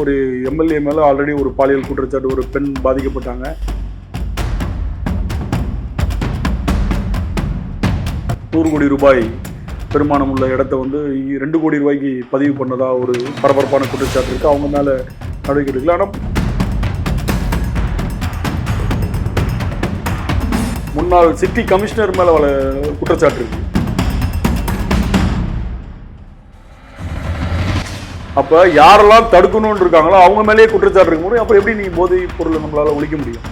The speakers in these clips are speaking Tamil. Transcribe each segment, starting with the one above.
ஒரு எம்எல்ஏ மேலே ஆல்ரெடி ஒரு பாலியல் குற்றச்சாட்டு, ஒரு பெண் பாதிக்கப்பட்டாங்க. ₹100 கோடி பெருமானம் உள்ள இடத்த வந்து 2 கோடி ரூபாய்க்கு பதிவு பண்ணதா ஒரு பரபரப்பான குற்றச்சாட்டு இருக்குது. அவங்க மேலே நடவடிக்கை எடுக்கல. ஆனால் முன்னாள் சிட்டி கமிஷனர் மேலே குற்றச்சாட்டு இருக்குது. அப்போ யாரெல்லாம் தடுக்கணும்னு இருக்காங்களோ அவங்க மேலேயே குற்றச்சாட்டு இருக்க முடியும். அப்புறம் எப்படி நீங்கள் போதைப் பொருளை நம்மளால் ஒழிக்க முடியும்?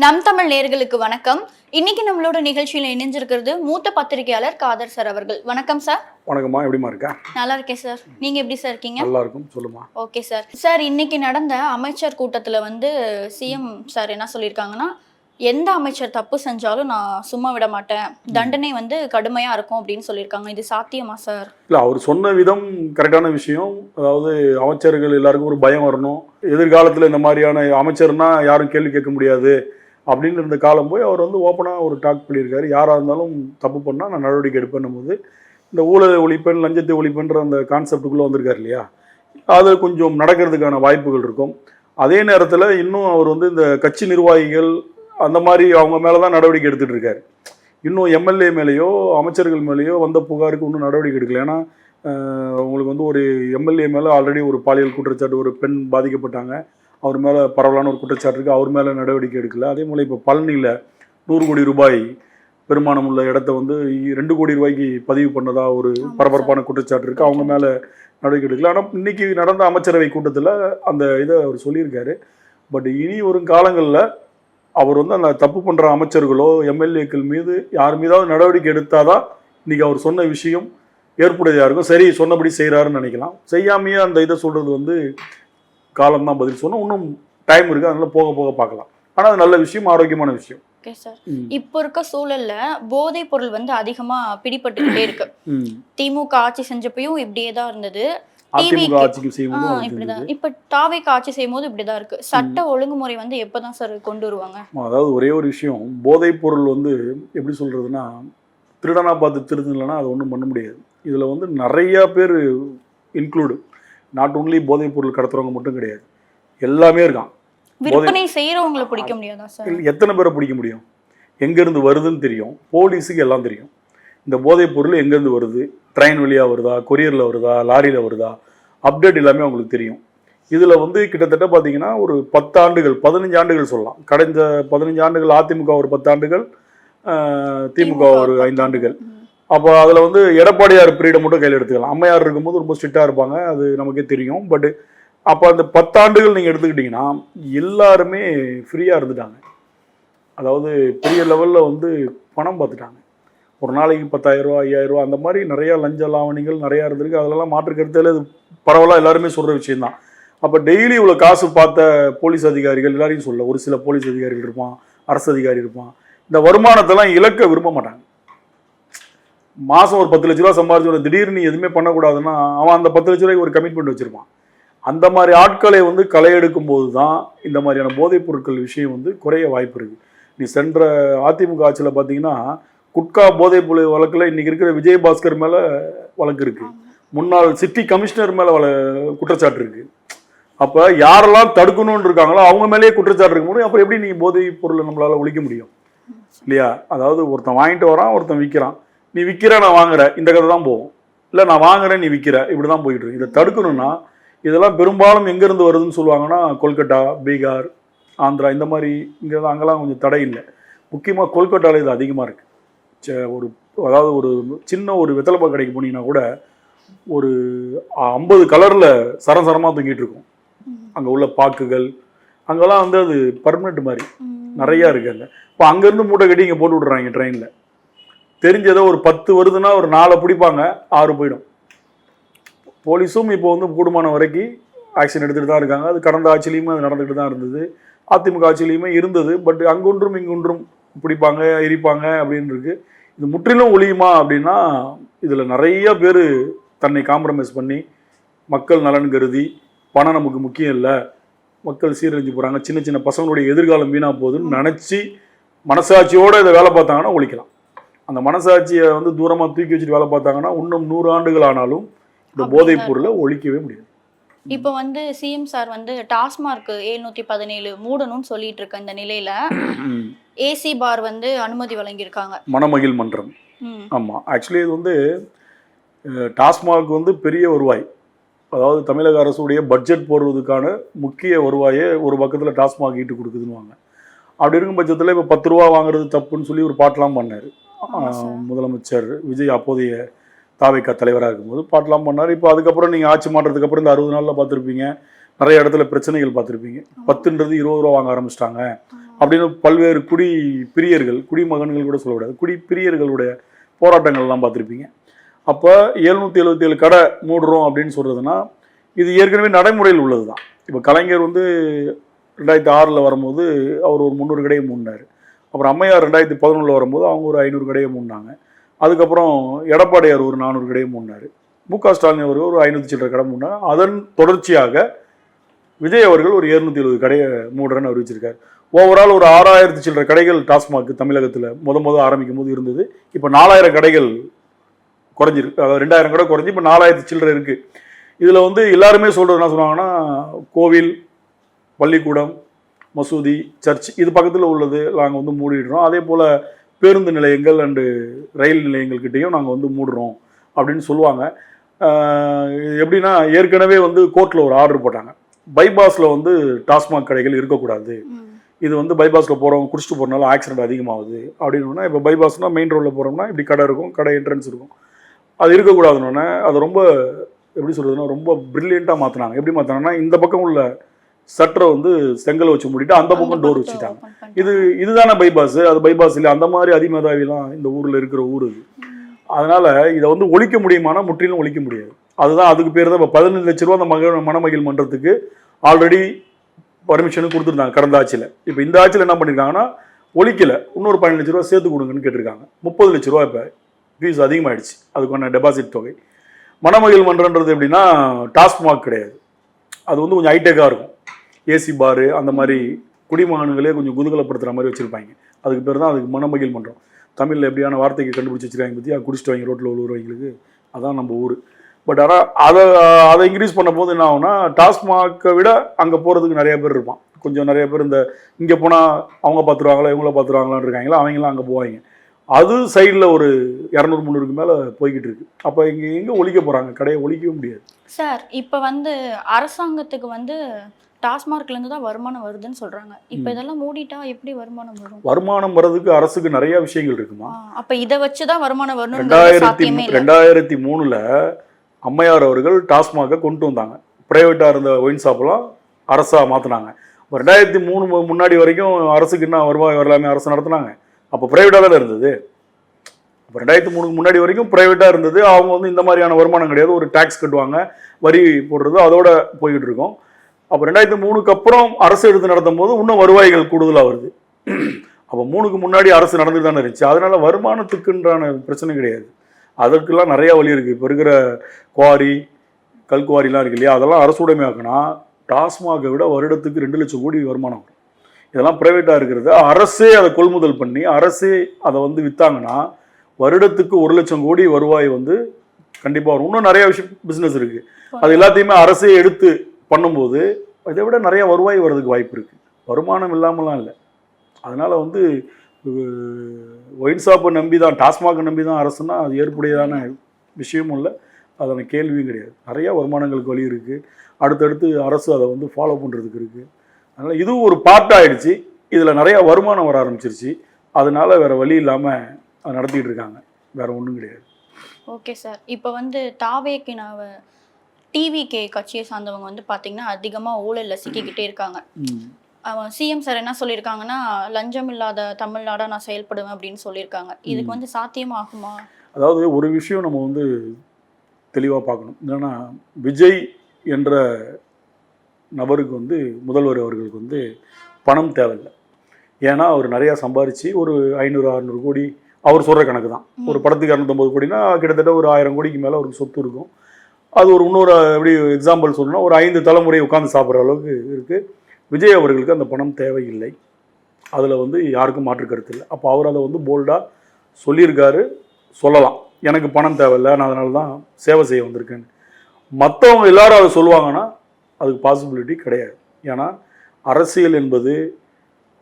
நம் தமிழ் நேயர்களுக்கு வணக்கம். இன்னைக்கு நம்மளோட நிகழ்ச்சியில இணைஞ்சிருக்கிறது மூத்த பத்திரிகையாளர் காதர் சார் அவர்கள். வணக்கம் சார். வணக்கம்மா, எப்படிமா இருக்கா? நல்லா இருக்கேன் சார். நீங்க எப்படி சார் இருக்கீங்க? நல்லா இருக்கும், சொல்லுமா. Okay sir. சார், இன்னைக்கு நடந்த அமைச்சர் கூட்டத்துல வந்து சிஎம் சார் என்ன சொல்லியிருக்காங்கன்னா, எந்த அமைச்சர் தப்பு செஞ்சாலும் நான் சும்மா விட மாட்டேன், தண்டனை வந்து கடுமையா இருக்கும் அப்படின்னு சொல்லியிருக்காங்க. இது சாத்தியமா சார்? இல்லை, அவர் சொன்ன விதம் கரெக்டான விஷயம். அதாவது அமைச்சர்கள் எல்லாருக்கும் ஒரு பயம் வரணும். எதிர்காலத்தில் இந்த மாதிரியான அமைச்சர்னா யாரும் கேள்வி கேட்க முடியாது அப்படின்னு இருந்த காலம் போய் அவர் வந்து ஓப்பனாக ஒரு டாக் பண்ணியிருக்காரு. யாராக இருந்தாலும் தப்பு பண்ணால் நான் நடவடிக்கை எடுப்பேன்னும் போது இந்த ஊழலை ஒழிப்பேன், லஞ்சத்தை ஒழிப்பேன்ற அந்த கான்செப்டுக்குள்ளே வந்திருக்காரு இல்லையா? அது கொஞ்சம் நடக்கிறதுக்கான வாய்ப்புகள் இருக்கும். அதே நேரத்தில் இன்னும் அவர் வந்து இந்த கட்சி நிர்வாகிகள் அந்த மாதிரி அவங்க மேலே தான் நடவடிக்கை எடுத்துகிட்டு இருக்காரு. இன்னும் எம்எல்ஏ மேலேயோ அமைச்சர்கள் மேலேயோ வந்த புகாருக்கு இன்னும் நடவடிக்கை எடுக்கல. ஏன்னா உங்களுக்கு வந்து ஒரு எம்எல்ஏ மேலே ஆல்ரெடி ஒரு பாலியல் குற்றச்சாட்டு, ஒரு பெண் பாதிக்கப்பட்டாங்க, அவர் மேலே பரவலான ஒரு குற்றச்சாட்டு இருக்குது, அவர் மேலே நடவடிக்கை எடுக்கல. அதே போல் இப்போ பழனியில் ₹100 கோடி பெருமானம் உள்ள இடத்த வந்து 2 கோடி ரூபாய்க்கு பதிவு பண்ணதா ஒரு பரபரப்பான குற்றச்சாட்டு இருக்குது, அவங்க மேலே நடவடிக்கை எடுக்கல. ஆனால் இன்னைக்கு நடந்த அமைச்சரவை கூட்டத்தில் அந்த இதை அவர் சொல்லியிருக்காரு. பட் இனி வரும் காலங்களில் அவர் வந்து அந்த தப்பு பண்ணுற அமைச்சர்களோ எம்எல்ஏக்கள் மீது யார் மீதாவது நடவடிக்கை எடுத்தாதான் இன்றைக்கி அவர் சொன்ன விஷயம் ஏற்புடையதாக இருக்கும். சரி, சொன்னபடி செய்கிறாருன்னு நினைக்கலாம். செய்யாமையே அந்த இதை சொல்கிறது வந்து காலம்தான் பதில் சொன்னால் இன்னும் டைம் இருக்குது, அதனால போக போக பார்க்கலாம். ஆனால் அது நல்ல விஷயம், ஆரோக்கியமான விஷயம். Okay sir. இப்போ இருக்க சூழல்ல போதைப் பொருள் வந்து அதிகமா பிடிபட்டுக்கிட்டே இருக்கு. திமுக ஆட்சி செஞ்சப்பையும் இப்படியே தான் இருந்தது. இப்ப தாவேக ஆட்சி செய்யும் போது இப்படிதான் இருக்கு. சட்ட ஒழுங்குமுறை வந்து எப்பதான் சார் கொண்டு வருவாங்க? அதாவது ஒரே ஒரு விஷயம், போதைப் பொருள் வந்து எப்படி சொல்றதுன்னா, திருடனா பார்த்து திருடுனா அது ஒன்றும் பண்ண முடியாது. இதுல வந்து நிறைய பேர் இன்க்ளூடு. நாட் ஒன்லி போதைப் பொருள் கடத்துறவங்க மட்டும் கிடையாது, எல்லாமே இருக்கான். விற்பனை செய்யறவங்களை பிடிக்க முடியாதா சார்? எத்தனை பேரை பிடிக்க முடியும்? எங்கேருந்து வருதுன்னு தெரியும், போலீஸுக்கு எல்லாம் தெரியும். இந்த போதைப் பொருள் எங்கேருந்து வருது, ட்ரெயின் வழியாக வருதா, கொரியரில் வருதா, லாரியில் வருதா, அப்டேட் எல்லாமே அவங்களுக்கு தெரியும். இதில் வந்து கிட்டத்தட்ட பார்த்தீங்கன்னா ஒரு 10 ஆண்டுகள் 15 ஆண்டுகள் சொல்லலாம். கடந்த 15 ஆண்டுகள் அதிமுக ஒரு 10 ஆண்டுகள், திமுக ஒரு 5 ஆண்டுகள். அப்போ அதில் வந்து எடப்பாடியார் பீரியடை மட்டும் கையில் எடுத்துக்கலாம். அம்மையார் இருக்கும்போது ரொம்ப ஸ்ட்ரிக்டாக இருப்பாங்க, அது நமக்கே தெரியும். பட் அப்போ அந்த 10 ஆண்டுகள் நீங்கள் எடுத்துக்கிட்டிங்கன்னா எல்லாருமே ஃப்ரீயாக இருந்துட்டாங்க. அதாவது பெரிய லெவலில் வந்து பணம் பார்த்துட்டாங்க. ஒரு நாளைக்கு 10,000 ரூபா 5,000 ரூபா அந்த மாதிரி நிறையா லஞ்ச லாவணிகள் நிறையா இருந்திருக்கு. அதிலெல்லாம் மாற்று கருத்தில் அது பரவலாக எல்லாருமே சொல்கிற விஷயந்தான். அப்போ டெய்லி இவ்வளோ காசு பார்த்த போலீஸ் அதிகாரிகள் எல்லாரையும் சொல்ல, ஒரு சில போலீஸ் அதிகாரிகள் இருப்பான், அரசு அதிகாரி இருப்பான், இந்த வருமானத்தெல்லாம் இழக்க விரும்ப மாட்டாங்க. மாதம் ஒரு 10 லட்ச ரூபா சம்பாதிச்சு திடீர்னு எதுவுமே பண்ணக்கூடாதுன்னா அவன் அந்த 10 லட்ச ரூபாய்க்கு ஒரு கமிட்மெண்ட் வச்சுருப்பான். அந்த மாதிரி ஆட்களை வந்து களை எடுக்கும் போது தான் இந்த மாதிரியான போதைப் பொருட்கள் விஷயம் வந்து குறைய வாய்ப்பு இருக்குது. நீ சென்ற அதிமுக ஆட்சியில் பார்த்தீங்கன்னா குட்கா போதைப் பொருள் வழக்கில் இன்றைக்கி இருக்கிற விஜயபாஸ்கர் மேலே வழக்கு இருக்குது, முன்னாள் சிட்டி கமிஷனர் மேலே குற்றச்சாட்டு இருக்குது. அப்போ யாரெல்லாம் தடுக்கணும்னு இருக்காங்களோ அவங்க மேலேயே குற்றச்சாட்டு இருக்க முடியும். அப்புறம் எப்படி நீங்கள் போதைப் பொருளை நம்மளால் ஒழிக்க முடியும் இல்லையா? அதாவது ஒருத்தன் வாங்கிட்டு வரான், ஒருத்தன் விற்கிறான். நீ விற்கிற, நான் வாங்குற, இந்த கதை தான் போகும். இல்லை நான் வாங்குறேன், நீ விற்கிற, இப்படி தான் போயிட்டு இருக்கு. இதை தடுக்கணும்னா இதெல்லாம் பெரும்பாலும் எங்கேருந்து வருதுன்னு சொல்லுவாங்கன்னா கொல்கட்டா, பீகார், ஆந்திரா, இந்த மாதிரி இங்கே அங்கெல்லாம் கொஞ்சம் தடை இல்லை. முக்கியமாக கொல்கட்டாவில் இது அதிகமாக இருக்குது. அதாவது ஒரு சின்ன ஒரு வெத்தலைப்பா கடைக்கு போனீங்கன்னா கூட ஒரு 50 கலரில் சரசரமாக தூங்கிட்டு இருக்கும். அங்கே உள்ள பாக்குகள் அங்கெல்லாம் வந்து அது பர்மனெண்ட் மாதிரி நிறையா இருக்குது அங்கே. இப்போ அங்கேருந்து மூட்டை கட்டி இங்கே போட்டு விட்றாங்க ட்ரெயினில். தெரிஞ்சதோ ஒரு 10 வருதுன்னா ஒரு 4 பிடிப்பாங்க, 6 போயிடும். போலீஸும் இப்போ வந்து கூடுமான வரைக்கும் ஆக்ஷன் எடுத்துகிட்டு தான் இருக்காங்க. அது கடந்த ஆட்சியிலையுமே அது நடந்துகிட்டு தான் இருந்தது, அதிமுக ஆட்சியிலையுமே இருந்தது. பட் அங்கொன்றும் இங்கொன்றும் பிடிப்பாங்க, எரிப்பாங்க அப்படின்னு இருக்குது. இது முற்றிலும் ஒழியுமா அப்படின்னா இதில் நிறைய பேர் தன்னை காம்ப்ரமைஸ் பண்ணி மக்கள் நலன் கருதி பணம் நமக்கு முக்கியம் இல்லை, மக்கள் சீரழிஞ்சு போகிறாங்க, சின்ன சின்ன பசங்களுடைய எதிர்காலம் வீணாக போகுதுன்னு நினச்சி மனசாட்சியோடு இதை வேலை பார்த்தாங்கன்னா ஒழிக்கலாம். அந்த மனசாட்சியை வந்து தூரமாக தூக்கி வச்சுட்டு வேலை பார்த்தாங்கன்னா இன்னும் 100 ஆண்டுகள் ஆனாலும் இந்த போதைப் பொருளை ஒழிக்கவே முடியாது. இப்போ வந்து சிஎம் சார் வந்து டாஸ்மார்க் 717 மூடணும்னு சொல்லிட்டு இருக்க இந்த நிலையில ஏசி பார் வந்து அனுமதி வழங்கியிருக்காங்க. மணமகிழ் மன்றம். ஆமாம், ஆக்சுவலி இது வந்து டாஸ்மாக் வந்து பெரிய வருவாய், அதாவது தமிழக அரசுடைய பட்ஜெட் போடுறதுக்கான முக்கிய வருவாயை ஒரு பக்கத்தில் டாஸ்மாக் ஈட்டு கொடுக்குதுன்னு. அப்படி இருக்கும் பட்சத்தில் இப்போ 10 ரூபா வாங்குறது தப்புன்னு சொல்லி ஒரு பாட்டெலாம் பண்ணார் முதலமைச்சர் விஜய், அப்போதைய தாவேகா தலைவராக இருக்கும்போது பாட்டெலாம் பண்ணார். இப்போ அதுக்கப்புறம் நீங்கள் ஆட்சி மாற்றத்துக்கு அப்புறம் இந்த 60 நாளில் பார்த்துருப்பீங்க, நிறைய இடத்துல பிரச்சனைகள் பார்த்துருப்பீங்க. 10ன்றது 20 ரூபா வாங்க ஆரம்பிச்சிட்டாங்க அப்படின்னு பல்வேறு குடி பிரியர்கள், குடிமகன்கள் கூட சொல்லக்கூடாது, குடி பிரியர்களுடைய போராட்டங்கள்லாம் பார்த்துருப்பீங்க. அப்போ 777 கடை மூடுறோம் அப்படின்னு சொல்கிறதுனா இது ஏற்கனவே நடைமுறையில் உள்ளது தான். இப்போ கலைஞர் வந்து 2006 வரும்போது அவர் ஒரு 300 கடையை மூடினார். அப்புறம் அம்மையார் 2011 வரும்போது அவங்க ஒரு 500 கடையை மூடினாங்க. அதுக்கப்புறம் எடப்பாடியார் ஒரு 400 கடையை மூடினார். மு.க. ஸ்டாலின் அவர்கள் ஒரு 500 சில்லற கடை மூடினார். அதன் தொடர்ச்சியாக விஜய் அவர்கள் ஒரு 770 கடையை மூடுறேன்னு அறிவிச்சிருக்காரு. ஓவரால் ஒரு 6000 சில்லற கடைகள் டாஸ்மாக் தமிழகத்தில் முத ஆரம்பிக்கும் போது இருந்தது. இப்போ 4000 கடைகள் குறைஞ்சிருக்கு. அதாவது 2000 கடை குறைஞ்சி இப்போ 4000 சில்லற இருக்குது. இதில் வந்து எல்லாருமே சொல்கிறது என்ன சொன்னாங்கன்னா, கோவில், பள்ளிக்கூடம், மசூதி, சர்ச் இது பக்கத்தில் உள்ளது நாங்கள் வந்து மூடிடுறோம். அதே போல் பேருந்து நிலையங்கள் அண்டு ரயில் நிலையங்கள்கிட்டையும் நாங்கள் வந்து மூடுறோம் அப்படின்னு சொல்லுவாங்க. எப்படின்னா, ஏற்கனவே வந்து கோர்ட்டில் ஒரு ஆர்டர் போட்டாங்க, பைபாஸில் வந்து டாஸ்மாக் கடைகள் இருக்கக்கூடாது, இது வந்து பைபாஸில் போகிறவங்க குடிச்சிட்டு போகிறனால ஆக்சிடென்ட் அதிகமாகுது அப்படின்னா. இப்போ பைபாஸ்னால் மெயின் ரோடில் போகிறோம்னா இப்படி கடை இருக்கும், கடை என்ட்ரன்ஸ் இருக்கும், அது இருக்கக்கூடாதுன்னொன்னே அது ரொம்ப எப்படி சொல்கிறதுனா ரொம்ப ப்ரில்லியண்ட்டாக மாற்றினாங்க. எப்படி மாற்றினாங்கன்னா, இந்த பக்கம் உள்ள சட்டரை வந்து செங்கலை வச்சு மூடிட்டு அந்த பக்கம் டோர் வச்சுட்டாங்க. இதுதானே பைபாஸ், அது பைபாஸ் இல்லை. அந்த மாதிரி அதிமேதாவிலாம் இந்த ஊரில் இருக்கிற ஊர் இது. அதனால் இதை வந்து ஒழிக்க முடியுமானா முற்றிலும் ஒழிக்க முடியாது. அதுதான் அதுக்கு பேர் தான் இப்போ 15 லட்ச ரூபா அந்த மணமகிழ் மன்றத்துக்கு ஆல்ரெடி பர்மிஷனும் கொடுத்துருந்தாங்க கடந்த ஆட்சியில். இப்போ இந்த ஆட்சியில் என்ன பண்ணியிருக்காங்கன்னா, ஒழிக்கலை, இன்னொரு 15 லட்ச ரூபா சேர்த்து கொடுங்கன்னு கேட்டிருக்காங்க. 30 லட்ச ரூபா இப்போ ஃபீஸ் அதிகமாகிடுச்சு, அதுக்கான டெபாசிட் தொகை. மணமகிழ் மன்றன்றது எப்படின்னா டாஸ்மாக் கிடையாது, அது வந்து கொஞ்சம் ஹைடெக்காக இருக்கும். ஏசி பாரு அந்த மாதிரி குடிமகன்களே கொஞ்சம் குதூகலப்படுத்துகிற மாதிரி வச்சுருப்பாங்க. அதுக்கு பேர் தான் அதுக்கு மணமகிழ் மன்றம். தமிழில் எப்படியான வார்த்தைக்கு கண்டுபிடிச்சி வச்சுருக்காங்க பற்றி, அது குடிச்சிட்டு வாங்கி ரோட்டில் உள்ளவங்களுக்கு அதான் நம்ம ஊர். பட் ஆனால் அதை இன்க்ரீஸ் பண்ண போது என்ன ஆகுனா, டாஸ்மாகை விட அங்கே போகிறதுக்கு நிறைய பேர் இருப்பான். கொஞ்சம் நிறைய பேர் இந்த இங்கே போனால் அவங்க பார்த்துருவாங்களா இவங்கள பார்த்துருவாங்களான்னு இருக்காங்களா, அவங்களாம் அங்கே போவாங்க. அது சைடில் ஒரு 200-300க்கு மேலே போய்கிட்டு இருக்கு. அப்போ இங்கே எங்கே ஒழிக்க போகிறாங்க, கடையை ஒழிக்கவே முடியாது. சார் இப்போ வந்து அரசாங்கத்துக்கு வந்து டாஸ்மார்க்லேருந்து தான் வருமானம் வருதுன்னு சொல்கிறாங்க. இப்போ இதெல்லாம் மூடிட்டா எப்படி வருமானம் வரும்? வருமானம் வர்றதுக்கு அரசுக்கு நிறைய விஷயங்கள் இருக்குமா. அப்போ இதை வச்சு தான் வருமானம் வரணும். 2003 அம்மையார் அவர்கள் டாஸ்மாகை கொண்டு வந்தாங்க. ப்ரைவேட்டாக இருந்த ஒயின் ஷாப்லாம் அரசாக மாற்றினாங்க. 2003 முன்னாடி வரைக்கும் அரசுக்கு என்ன வருவாய் வரலாமே அரசு நடத்தினாங்க. அப்போ ப்ரைவேட்டாக தான் இருந்தது. அப்போ 2003 முன்னாடி வரைக்கும் ப்ரைவேட்டாக இருந்தது. அவங்க வந்து இந்த மாதிரியான வருமானம் கிடையாது, ஒரு டேக்ஸ் கட்டுவாங்க, வரி போடுறது, அதோட போய்கிட்டு இருக்கோம். அப்போ 2003க்கு அப்புறம் அரசு எடுத்து நடத்தும் போது இன்னும் வருவாய்கள் கூடுதலாக வருது. அப்போ 3க்கு முன்னாடி அரசு நடந்துட்டு தானே இருந்துச்சு. அதனால வருமானத்துக்குன்றான பிரச்சனை கிடையாது, அதற்கெல்லாம் நிறையா வழி இருக்குது. இப்போ இருக்கிற குவாரி, கல்குவாரிலாம் இருக்கு இல்லையா, அதெல்லாம் அரசு உடைமையாக்குனா டாஸ்மாகை விட வருடத்துக்கு 2 லட்சம் கோடி வருமானம் வரும். இதெல்லாம் ப்ரைவேட்டாக இருக்கிறது. அரசே அதை கொள்முதல் பண்ணி அரசே அதை வந்து விற்றாங்கன்னா வருடத்துக்கு 1 லட்சம் கோடி வருவாய் வந்து கண்டிப்பாக வரும். இன்னும் நிறைய விஷயம் பிஸ்னஸ் இருக்குது, அது எல்லாத்தையுமே அரசே எடுத்து பண்ணும்போது இதை விட நிறைய வருவாய் வர்றதுக்கு வாய்ப்பு இருக்குது. வருமானம் இல்லாமலாம் இல்லை. அதனால் வந்து ஒயின் ஷாப்பை நம்பி தான், டாஸ்மாகை நம்பி தான் அரசுனா அது ஏற்புடையதான விஷயமும் இல்லை, அதனை கேள்வியும் கிடையாது. நிறையா வருமானங்களுக்கு வழி இருக்குது. அடுத்தடுத்து அரசு அதை வந்து ஃபாலோ பண்ணுறதுக்கு இருக்குது. அதனால் இதுவும் ஒரு பார்ட் ஆகிடுச்சு. இதில் நிறையா வருமானம் வர ஆரம்பிச்சிருச்சு. அதனால வேறு வழி இல்லாமல் அதை நடத்திட்டு இருக்காங்க, வேறு ஒன்றும் கிடையாது. ஓகே சார், இப்போ வந்து தாவேக்கினாவை டிவிகே கட்சியை சார்ந்தவங்க வந்து பார்த்தீங்கன்னா அதிகமாக ஊழலில் சிக்கிக்கிட்டே இருக்காங்க. சிஎம் சார் என்ன சொல்லியிருக்காங்கன்னா, லஞ்சம் இல்லாத தமிழ்நாடாக நான் செயல்படுவேன் அப்படின்னு சொல்லியிருக்காங்க. இதுக்கு வந்து சாத்தியமாகுமா? அதாவது ஒரு விஷயம் நம்ம வந்து தெளிவாக பார்க்கணும். என்னன்னா, விஜய் என்ற நபருக்கு வந்து முதல்வர் அவர்களுக்கு வந்து பணம் தேவையில்லை. ஏன்னா அவர் நிறையா சம்பாரித்து ஒரு 500-600 கோடி, அவர் சொல்கிற கணக்கு தான், ஒரு படத்துக்கு 250 கோடினா கிட்டத்தட்ட ஒரு 1000 கோடிக்கு மேலே அவருக்கு சொத்து இருக்கும். அது ஒரு இன்னொரு எப்படி எக்ஸாம்பிள் சொல்லணும்னா ஒரு 5 தலைமுறை உட்காந்து சாப்பிட்ற அளவுக்கு இருக்குது. விஜய் அவர்களுக்கு அந்த பணம் தேவையில்லை, அதில் வந்து யாருக்கும் மாற்று கருத்து இல்லை. அப்போ அவர் அதை வந்து போல்டாக சொல்லியிருக்காரு, சொல்லலாம். எனக்கு பணம் தேவையில்லை, நான் அதனால தான் சேவை செய்ய வந்திருக்கேன்னு. மற்றவங்க எல்லாரும் அதை சொல்லுவாங்கன்னா அதுக்கு பாசிபிலிட்டி கிடையாது. ஏன்னா அரசியல் என்பது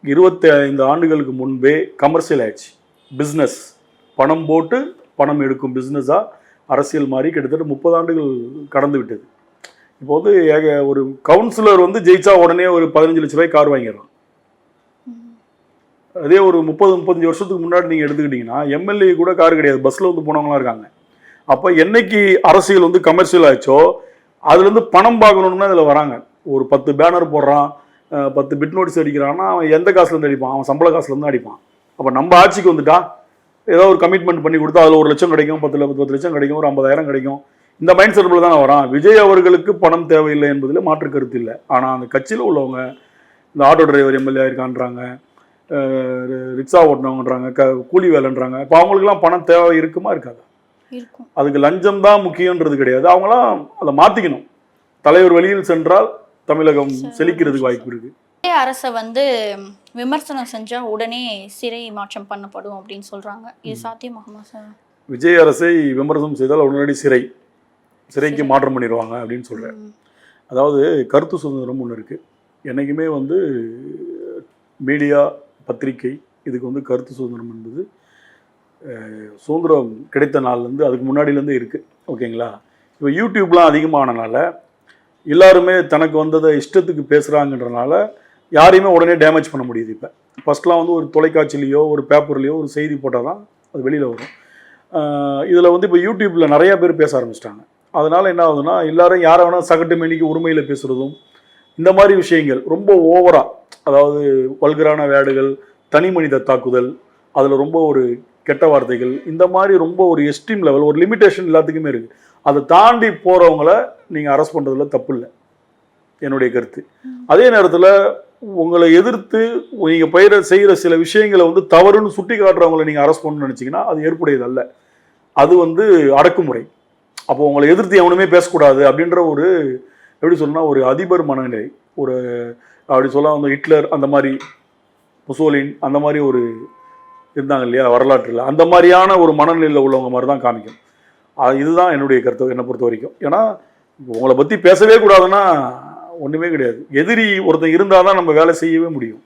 25 ஆண்டுகளுக்கு முன்பே கமர்ஷியல் ஆயிடுச்சு. பிஸ்னஸ், பணம் போட்டு பணம் எடுக்கும் பிஸ்னஸாக அரசியல் மாதிரி கிட்டத்தட்ட 30 ஆண்டுகள் கடந்து விட்டது. இப்போ வந்து ஒரு கவுன்சிலர் வந்து ஜெயிச்சா உடனே ஒரு 15 லட்ச ரூபாய் கார் வாங்கிடுறான். அதே ஒரு 30-35 வருஷத்துக்கு முன்னாடி நீங்கள் எடுத்துக்கிட்டிங்கன்னா எம்எல்ஏ கூட கார் கிடையாது, பஸ்ஸில் வந்து போனவங்களாம் இருக்காங்க. அப்போ என்னைக்கு அரசியல் வந்து கமர்ஷியல் ஆச்சோ அதுலேருந்து பணம் பார்க்கணுன்னு அதில் வராங்க. ஒரு 10 பேனர் போடுறான், 10 பிட் நோட்டீஸ் அடிக்கிறான்னா அவன் எந்த காசுலேருந்து அடிப்பான்? அவன் சம்பள காசுலேருந்து அடிப்பான். அப்போ நம்ம ஆட்சிக்கு வந்துட்டா ஏதோ ஒரு கமிட்மெண்ட் பண்ணி கொடுத்தா அதில் 1 லட்சம் கிடைக்கும், 10 லட்சம் கிடைக்கும், ஒரு 50,000 கிடைக்கும். இந்த மைண்ட் செட்டில் தான் வரான். விஜய் அவர்களுக்கு பணம் தேவையில்லை என்பதில் மாற்று கருத்து இல்லை. ஆனால் அந்த கட்சியில் உள்ளவங்க இந்த ஆட்டோ டிரைவர் எம்எல்ஏ இருக்கான்றாங்க, ரிக்ஷா ஓட்டினவங்கன்றாங்க, கூலி வேலைன்றாங்க. இப்போ அவங்களுக்குலாம் பணம் தேவை இருக்குமா இருக்காது? அதுக்கு லஞ்சம் தான் முக்கியன்றது கிடையாது. அவங்களாம் அதை மாற்றிக்கணும். தலைவர் வழியில் சென்றால் தமிழகம் செழிக்கிறதுக்கு வாய்ப்பு இருக்கு. அரசை வந்து விமர்சனம் செஞ்சா உடனே சிறை மாற்றம் பண்ணப்படும் அப்படின்னு சொல்றாங்க. இது சாத்தியமாகுமா சார்? விஜய் அரசை விமர்சனம் செய்தால் உடனடி சிறைக்கு மாற்றம் பண்ணிடுவாங்க அப்படின்னு சொல்கிறேன். அதாவது கருத்து சுதந்திரம் ஒன்று இருக்குது. என்றைக்குமே வந்து மீடியா, பத்திரிகை இதுக்கு வந்து கருத்து சுதந்திரம் என்பது சுதந்திரம் கிடைத்த நாள்லேருந்து அதுக்கு முன்னாடியிலேருந்து இருக்குது. ஓகேங்களா? இப்போ யூடியூப்லாம் அதிகமானனால எல்லாருமே தனக்கு வந்ததை இஷ்டத்துக்கு பேசுகிறாங்கன்றனால யாரையுமே உடனே டேமேஜ் பண்ண முடியுது. இப்போ ஃபஸ்ட்லாம் வந்து ஒரு தொலைக்காட்சிலேயோ ஒரு பேப்பர்லேயோ ஒரு செய்தி போட்டால் தான் அது வெளியில் வரும். இதில் வந்து இப்போ யூடியூப்பில் நிறையா பேர் பேச ஆரம்பிச்சிட்டாங்க. அதனால் என்ன ஆகுதுன்னா எல்லாரும் யாரை வேணால் சகட்டு மேனிக்கு உரிமையில் பேசுகிறதும் இந்த மாதிரி விஷயங்கள் ரொம்ப ஓவராக, அதாவது வல்கரான வேர்டுகள், தனி மனித தாக்குதல், அதில் ரொம்ப ஒரு கெட்ட வார்த்தைகள், இந்த மாதிரி ரொம்ப ஒரு எக்ஸ்ட்ரீம் லெவல், ஒரு லிமிட்டேஷன் எல்லாத்துக்குமே இருக்குது. அதை தாண்டி போகிறவங்கள நீங்கள் அரெஸ்ட் பண்ணுறதுல தப்பு இல்லை, என்னுடைய கருத்து. அதே நேரத்தில் உங்களை எதிர்த்து நீங்கள் செய்கிற சில விஷயங்களை வந்து தவறுன்னு சுட்டி காட்டுறவங்களை நீங்கள் அரெஸ்ட் பண்ணணும்னு நினச்சிங்கன்னா அது ஏற்புடையது அல்ல. அது வந்து அடக்குமுறை. அப்போ உங்களை எதிர்த்து எவனுமே பேசக்கூடாது அப்படின்ற ஒரு, எப்படி சொல்லணும்னா, ஒரு அதிபர் மனநிலை, ஒரு அப்படி சொல்ல வந்து ஹிட்லர் அந்த மாதிரி, முசோலின் அந்த மாதிரி ஒரு இருந்தாங்க இல்லையா வரலாற்றில், அந்த மாதிரியான ஒரு மனநிலையில் உள்ளவங்க மாதிரி தான் காமிக்கும். இதுதான் என்னுடைய கருத்து, என்னை பொறுத்த வரைக்கும். ஏன்னா உங்களை பற்றி பேசவே கூடாதுன்னா ஒன்றுமே கிடையாது. எதிரி ஒருத்தன் இருந்தால் தான் நம்ம வேலை செய்யவே முடியும்.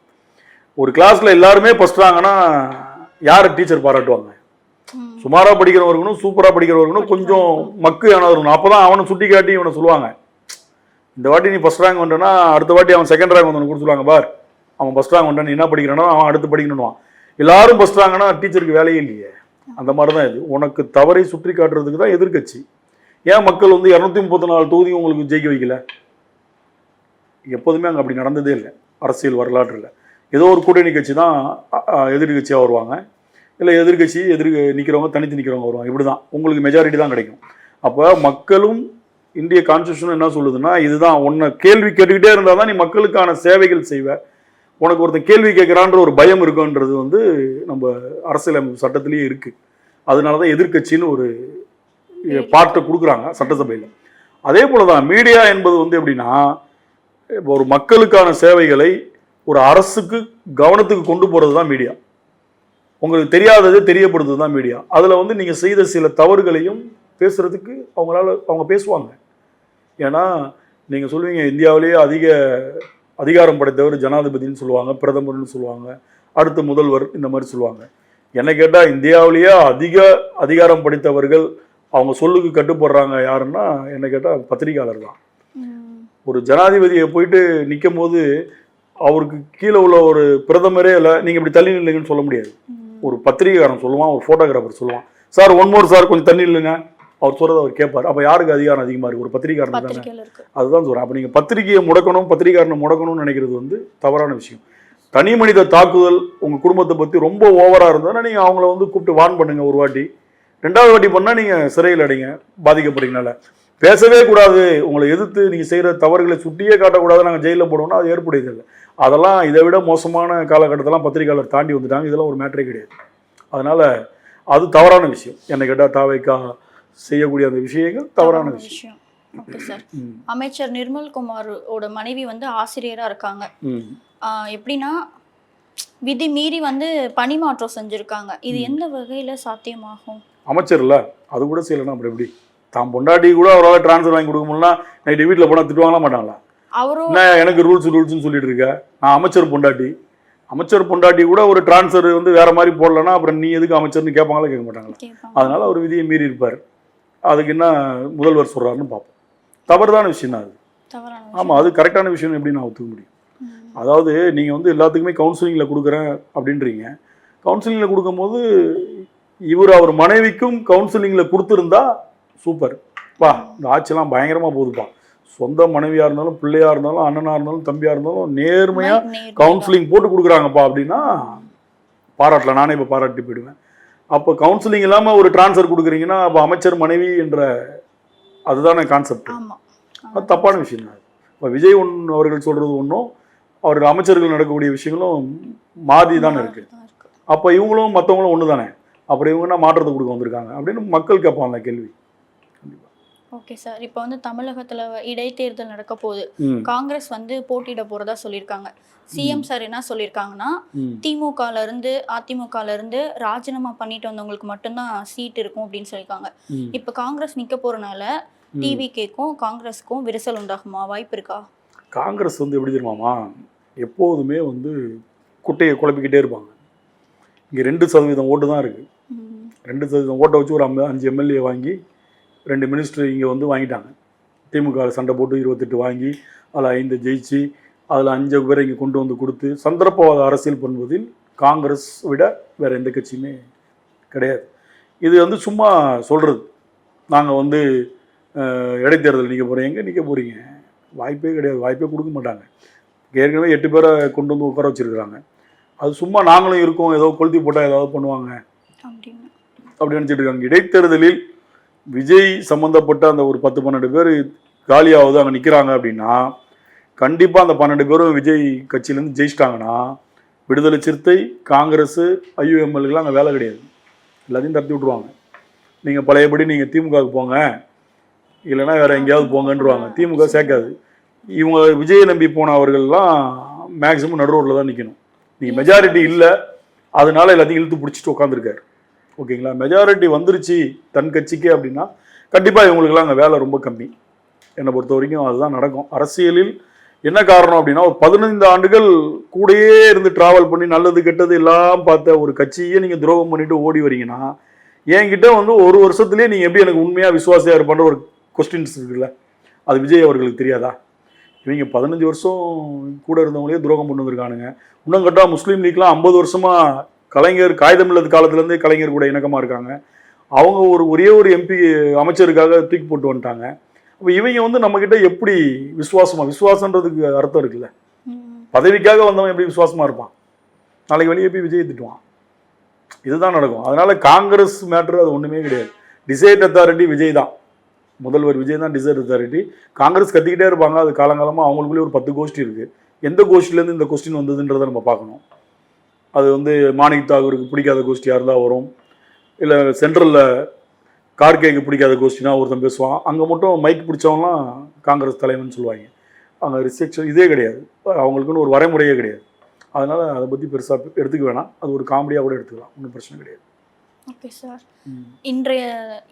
ஒரு கிளாஸில் எல்லாருமே ஃபஸ்ட்றாங்கன்னா யாரை டீச்சர் பாராட்டுவாங்க? சுமாராக படிக்கிறவர்களும் சூப்பராக படிக்கிறவர்களும் கொஞ்சம் மக்கு ஆனவர்களும். அப்போ தான் அவனை சுட்டி காட்டி இவனை சொல்லுவாங்க, இந்த வாட்டி நீ ஃபஸ்ட் ரேங்க் வந்துட்டனா அடுத்த வாட்டி அவன் செகண்ட் ரேங்க் வந்து கொடுத்துருவாங்க, பார் அவன் ஃபஸ்ட் ரேங்க் வந்துட்டான், நீ என்ன படிக்கிறானோ அவன் அடுத்து படிக்கணும்னுவான். எல்லாரும் ஃபஸ்ட் ரேங்க்னா டீச்சருக்கு வேலையே இல்லையே. அந்த மாதிரி தான் இது. உனக்கு தவறை சுற்றி காட்டுறதுக்கு தான் எதிர்கட்சி. ஏன் மக்கள் வந்து 234 தொகுதியும் உங்களுக்கு ஜெயிக்க வைக்கல? எப்போதுமே அங்கே அப்படி நடந்ததே இல்லை அரசியல் வரலாற்றில். ஏதோ ஒரு கூட்டணி கட்சி தான் எதிர்கட்சியாக வருவாங்க, இல்லை எதிர்கட்சி நிற்கிறவங்க தனித்து நிற்கிறவங்க வருவாங்க. இப்படி தான் உங்களுக்கு மெஜாரிட்டி தான் கிடைக்கும். அப்போ மக்களும் இந்திய கான்ஸ்டியூஷன் என்ன சொல்லுதுன்னா இதுதான், உன்னை கேள்வி கேட்டுக்கிட்டே இருந்தால் தான் நீ மக்களுக்கான சேவைகள் செய்வ. உனக்கு ஒருத்தன் கேள்வி கேட்குறான்ற ஒரு பயம் இருக்குன்றது வந்து நம்ம அரசியலமைப்பு சட்டத்திலேயே இருக்குது. அதனால தான் எதிர்கட்சின்னு ஒரு பார்ட்டை கொடுக்குறாங்க சட்டசபையில். அதே போல தான் மீடியா என்பது வந்து எப்படின்னா, இப்போ ஒரு மக்களுக்கான சேவைகளை ஒரு அரசுக்கு கவனத்துக்கு கொண்டு போகிறது தான் மீடியா. உங்களுக்கு தெரியாததை தெரியப்படுத்துறது தான் மீடியா. அதில் வந்து நீங்கள் செய்த சில தவறுகளையும் பேசுகிறதுக்கு அவங்க பேசுவாங்க. ஏன்னா நீங்கள் சொல்லுவீங்க இந்தியாவிலேயே அதிகாரம் படைத்தவர் ஜனாதிபதினு சொல்லுவாங்க, பிரதமர்னு சொல்லுவாங்க, அடுத்த முதல்வர், இந்த மாதிரி சொல்லுவாங்க. என்னை கேட்டால் இந்தியாவிலேயே அதிகாரம் படைத்தவர்கள் அவங்க சொல்லுக்கு கட்டுப்படுறாங்க யாருன்னா என்னை கேட்டால் பத்திரிகையாளர் தான். ஒரு ஜனாதிபதியை போயிட்டு நிற்கும் போது அவருக்கு கீழே உள்ள ஒரு பிரதமரே இல்லை, நீங்கள் இப்படி தள்ளி நில்லுங்கன்னு சொல்ல முடியாது. ஒரு பத்திரிகைக்காரன் சொல்லுவான், ஒரு ஃபோட்டோகிராஃபர் சொல்லுவான், சார் ஒன் மோர் சார் கொஞ்சம் தண்ணி இல்லைங்க, அவர் சொல்கிறத அவர் கேட்பார். அப்போ யாருக்கு அதிகாரம் அதிகமாக இருக்குது? ஒரு பத்திரிகாரன் தானே. அதுதான் சொல்கிறேன். அப்போ நீங்கள் பத்திரிகையை முடக்கணும், பத்திரிகாரனை முடக்கணும்னு நினைக்கிறது வந்து தவறான விஷயம். தனி மனித தாக்குதல் உங்கள் குடும்பத்தை பற்றி ரொம்ப ஓவராக இருந்ததுன்னா நீங்கள் அவங்கள வந்து கூப்பிட்டு வான் பண்ணுங்கள் ஒரு வாட்டி. 2வது வாட்டி பண்ணால் நீங்கள் சிறையில் அடைங்க, பாதிக்கப்படுறீங்கனால. பேசவே கூடாது, உங்களை எதிர்த்து நீங்கள் செய்கிற தவறுகளை சுட்டியே காட்டக்கூடாது, நாங்கள் ஜெயிலில் போடுவோம்னா அது ஏற்புடையதில்லை. அதெல்லாம் இதை விட மோசமான காலகட்டத்தெல்லாம் பத்திரிகையாளர் தாண்டி வந்துட்டாங்க. இதெல்லாம் ஒரு மேட்டரே கிடையாது. அதனால் அது தவறான விஷயம். என்னை கேட்டால் தாவைக்கா செய்யக்கூடிய அந்த விஷயங்கள் தவறான விஷயம். Okay sir. அமைச்சர் நிர்மல்குமாரோட மனைவி வந்து ஆசிரியராக இருக்காங்க. எப்படின்னா விதி மீறி வந்து பணிமாற்றம் செஞ்சிருக்காங்க. இது எந்த வகையில சாத்தியமாகும்? அமைச்சர்ல அது கூட செய்யலைன்னா அப்புறம் எப்படி? தான் பொண்டாட்டி கூட அவரால் ட்ரான்ஸ்ஃபர் வாங்கி கொடுக்க முடியலனா நைட்டு வீட்டில் போனால் திட்டுவாங்களா மாட்டாங்களா? அவரும் என்ன எனக்கு ரூல்ஸ்னு சொல்லிட்டு இருக்க? நான் அமைச்சர் பொண்டாட்டி கூட ஒரு ட்ரான்ஸ்ஃபர் வந்து வேற மாதிரி போடலன்னா அப்புறம் நீ எதுக்கு அமைச்சர்னு கேட்பாங்களா கேட்க மாட்டாங்களா? கேட்பாங்க. அதனால அவர் விதியை மீறி இருப்பார். அதுக்கு என்ன முதல்வர் சொல்றாருன்னு பார்ப்போம். தவறுதான விஷயம் தான் அது. தவறான ஆமாம், அது கரெக்டான விஷயம் எப்படி நான் ஒத்துக்க முடியும்? விஷயம். அதாவது நீங்கள் வந்து எல்லாத்துக்குமே கவுன்சிலிங்கில் கொடுக்குறேன் அப்படின்றீங்க. கவுன்சிலிங்கில் கொடுக்கும்போது அவர் மனைவிக்கும் கவுன்சிலிங்கில் கொடுத்துருந்தா சூப்பர். இந்த ஆட்சியெல்லாம் பயங்கரமாக போகுதுப்பா. சொந்த மனைவியாக இருந்தாலும் பிள்ளையாக இருந்தாலும் அண்ணனாக இருந்தாலும் தம்பியாக இருந்தாலும் நேர்மையாக கவுன்சிலிங் போட்டு கொடுக்குறாங்கப்பா அப்படின்னா பாராட்டலாம். நானே இப்போ பாராட்டி போயிடுவேன். அப்போ கவுன்சிலிங் இல்லாமல் ஒரு ட்ரான்ஸ்ஃபர் கொடுக்குறீங்கன்னா அப்போ அமைச்சர் மனைவி என்ற அதுதானே கான்செப்ட். ஆமா. அது தப்பான விஷயம் தான். இப்போ விஜய் அவர்கள் சொல்கிறது ஒன்றும் அவர்கள் அமைச்சர்கள் நடக்கக்கூடிய விஷயங்களும் மாறி தானே இருக்குது. அப்போ இவங்களும் மற்றவங்களும் ஒன்று தானே. அப்புறம் இவங்கன்னா மாற்றத்தை கொடுக்க வந்திருக்காங்க அப்படின்னு மக்கள் கேட்பாங்க கேள்வி. Okay sir. இப்போ வந்து தமிழகத்துல இடைத்தேர்தல் நடக்க போகுது. காங்கிரஸ் வந்து போட்டியிட போறதா சொல்லியிருக்காங்க. சிஎம் சார் என்ன சொல்லியிருக்காங்கன்னா, திமுகல இருந்து அதிமுகல இருந்து ராஜினாமா பண்ணிட்டு வந்தவங்களுக்கு மட்டும்தான் சீட் இருக்கும் அப்படின்னு சொல்லியிருக்காங்க. இப்போ காங்கிரஸ் நிக்க போறனால டிவிகேக்கும் காங்கிரஸுக்கும் விரிசல் உண்டாகுமா? வாய்ப்பு இருக்கா? காங்கிரஸ் வந்து எப்படி தெரியுமாமா, எப்போதுமே வந்து குட்டையை குழப்பிக்கிட்டே இருப்பாங்க. இங்கே 2% ஓட்டு தான் இருக்குது. 2% ஓட்டை வச்சு ஒரு 5 எம்எல்ஏ வாங்கி 2 மினிஸ்டர் இங்கே வந்து வாங்கிட்டாங்க. திமுக சண்டை போட்டு 28 வாங்கி அதில் 5 ஜெயிச்சு அதில் 5 பேரை இங்கே கொண்டு வந்து கொடுத்து சந்தர்ப்பவாத அரசியல் பண்ணுவதில் காங்கிரஸ் விட வேறு எந்த கட்சியுமே கிடையாது. இது வந்து சும்மா சொல்கிறது. நாங்கள் வந்து இடைத்தேர்தல் நிற்க போகிறோம். எங்கே நிற்க போகிறீங்க? வாய்ப்பே கிடையாது. வாய்ப்பே கொடுக்க மாட்டாங்க. ஏற்கனவே 8 பேரை கொண்டு வந்து உட்கார வச்சுருக்குறாங்க. அது சும்மா நாங்களும் இருக்கோம், ஏதோ கொளுத்தி போட்டால் ஏதாவது பண்ணுவாங்க அப்படி நினச்சிட்டு இருக்காங்க. இடைத்தேர்தலில் விஜய் சம்மந்தப்பட்ட அந்த ஒரு 10-12 பேர் காலியாவது அங்கே நிற்கிறாங்க அப்படின்னா கண்டிப்பாக அந்த 12 பேரும் விஜய் கட்சியிலேருந்து ஜெயிச்சிட்டாங்கன்னா விடுதலை சிறுத்தை, காங்கிரஸ், ஐயுஎம்எல்கெலாம் அங்கே வேலை கிடையாது. எல்லாத்தையும் தட்டி விட்ருவாங்க. நீங்கள் பழையபடி நீங்கள் திமுகவுக்கு போங்க, இல்லைன்னா வேறு எங்கேயாவது போங்கன்றுவாங்க. திமுக சேர்க்காது. இவங்க விஜயை நம்பி போனவர்கள்லாம் மேக்ஸிமம் நடு ரோட்டில் தான் நிற்கணும். நீங்கள் மெஜாரிட்டி இல்லை, அதனால எல்லாத்தையும் இழுத்து பிடிச்சிட்டு உட்காந்துருக்காரு. ஓகேங்களா? மெஜாரிட்டி வந்துருச்சு தன் கட்சிக்கு அப்படின்னா கண்டிப்பாக இவங்களுக்குலாம் அங்கே வேலை ரொம்ப கம்மி. என்னை பொறுத்த வரைக்கும் அதுதான் நடக்கும். அரசியலில் என்ன காரணம் அப்படின்னா, ஒரு 15 ஆண்டுகள் கூடயே இருந்து ட்ராவல் பண்ணி நல்லது கெட்டது எல்லாம் பார்த்த ஒரு கட்சியே நீங்கள் துரோகம் பண்ணிட்டு ஓடி வரீங்கன்னா, என்கிட்ட வந்து ஒரு வருஷத்துலேயே நீங்கள் எப்படி எனக்கு உண்மையாக விசுவாசியாக இருப்பான்ற ஒரு கொஸ்டின்ஸ் இருக்குல்ல, அது விஜய் அவர்களுக்கு தெரியாதா? இவங்க 15 வருஷம் கூட இருந்தவங்களே துரோகம் பண்ணி வந்திருக்கானுங்க. இன்னும் கேட்டால் முஸ்லீம் லீக்லாம் 50 வருஷமாக கலைஞர் காகிதம் இல்லாத காலத்துலேருந்தே கலைஞர் கூட இணக்கமாக இருக்காங்க. அவங்க ஒரே ஒரு எம்பி அமைச்சருக்காக தூக்கி போட்டு வந்துட்டாங்க. அப்போ இவங்க வந்து நம்மக்கிட்ட எப்படி விசுவாசன்றதுக்கு அர்த்தம் இருக்குல்ல. பதவிக்காக வந்தவன் எப்படி விசுவாசமாக இருப்பான்? நாளைக்கு வெளியே போய் விஜய் திட்டுவான். இதுதான் நடக்கும். அதனால காங்கிரஸ் மேட்ரு அது ஒன்றுமே கிடையாது. டிசைட் அத்தாரிட்டி விஜய் தான். முதல்வர் விஜய் தான் டிசைட் அத்தாரிட்டி. காங்கிரஸ் கத்திக்கிட்டே இருப்பாங்க. அது காலங்காலமாக அவங்களுக்குள்ளே ஒரு 10 கோஷ்டி இருக்குது. எந்த கோஷ்டிலேருந்து இந்த கொஸ்டின் வந்ததுன்றதை நம்ம பார்க்கணும். அது வந்து மாணிக் தாகூருக்கு பிடிக்காத கோஷ்டியாக இருந்தால் வரும், இல்லை சென்ட்ரலில் கார்கேக்கு பிடிக்காத கோஷ்டினா ஒருத்தன் பேசுவான். அங்கே மட்டும் மைக் பிடிச்சவங்களாம் காங்கிரஸ் தலைவன் சொல்லுவாங்க. அங்கே ரிஸ்ட்ரிக்ஷன் இதே கிடையாது. அவங்களுக்குன்னு ஒரு வரைமுறையே கிடையாது. அதனால் அதை பற்றி பெருசாக எடுத்துக்க வேணாம். அது ஒரு காமெடியாக கூட எடுத்துக்கலாம். ஒன்றும் பிரச்சனை கிடையாது. Okay sir.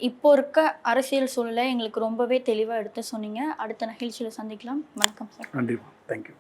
இப்போ இருக்க அரசியல் சூழலை எங்களுக்கு ரொம்பவே தெளிவாக எடுத்து சொன்னீங்க. அடுத்த நிகழ்ச்சியில் சந்திக்கலாம். வணக்கம் சார். நன்றி. தேங்க்யூ.